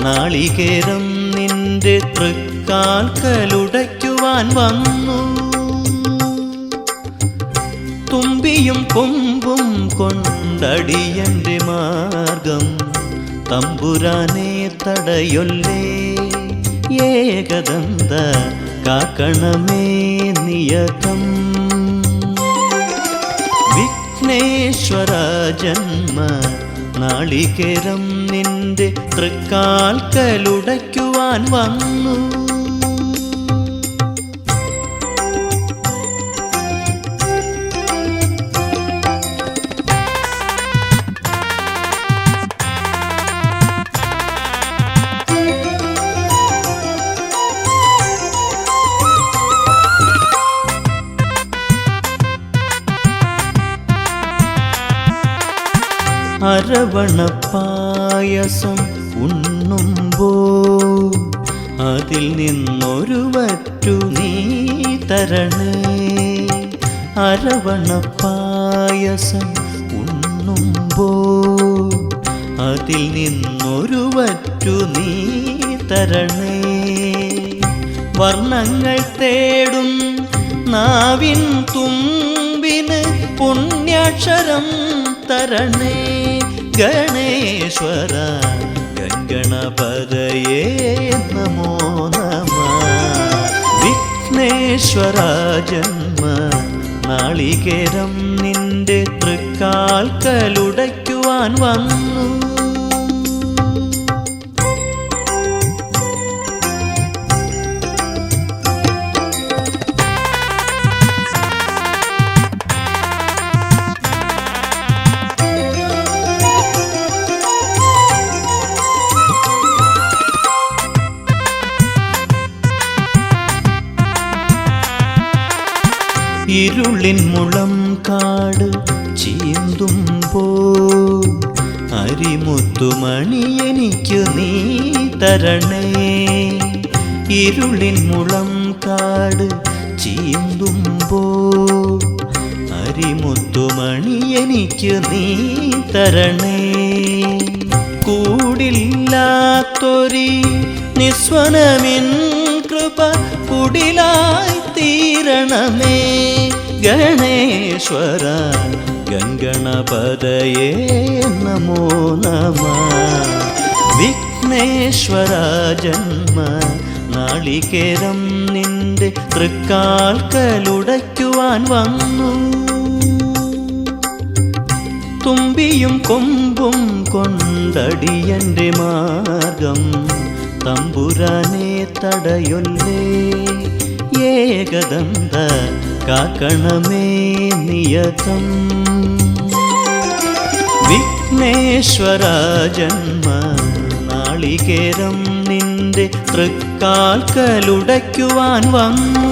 നാളികേരം നിന്റെ തൃക്കാൽക്കലുടയ്ക്കുവാൻ വന്നു തുമ്പിയും കൊമ്പും കൊണ്ടടിയന്റെ മാർഗം തമ്പുരാനെ തടയൊല്ലേ ഏകദന്ത കാക്കണമേ നിയതം വിഘ്നേശ്വര ജന്മ നാളികേരം നിന്റെ തൃക്കാൽക്കലുടയ്ക്കുവാൻ വന്നു അരവണപ്പായസം ഉണ്ണുമ്പോ അതിൽ നിന്നൊരു വറ്റു നീ തരണേ അരവണപ്പായസം ഉണ്ണുമ്പോ അതിൽ നിന്നൊരു വറ്റു നീ തരണേ വർണ്ണങ്ങൾ തേടും നാവിൻ തുമ്പിന് പുണ്യാക്ഷരം തരണേ ഗണേശ്വര ഗംഗണപതയേ നമോ നമ വിഘ്നേശ്വര ജന്മ നാളികേരം നിന്റെ തൃക്കാൽക്കലുടയ്ക്കുവാൻ വന്നു ഇരുളിൻ മുളം കാട് ചീന്തുമ്പോ അരിമുത്തുമണി എനിക്കു നീ തരണേ ഇരുളിൻ മുളം കാട് ചീന്തുമ്പോ അരിമുത്തുമണി എനിക്കു നീ തരണേ കൂടില്ലാത്തൊരി നിസ്വനമിൻ കൃപ കുടിലായി തീരണമേ ഗണേശ്വര ഗംഗണപതയേ നമോ നമഃ വിഘ്നേശ്വര ജന്മ നാളികേരം നിന്റെ തൃക്കാൽക്കലുടയ്ക്കുവാൻ വന്നു തുമ്പിയും കൊമ്പും കൊണ്ടടിയന്റെ മാർഗം തമ്പുരാനെ തടയൊല്ലേ ഏകദന്ത കാക്കണമേ നിയതം വിഘ്നേശ്വര ജന്മ നാളികേരം നിന്റെ തൃക്കാൽക്കലുടയ്ക്കുവാൻ വന്നു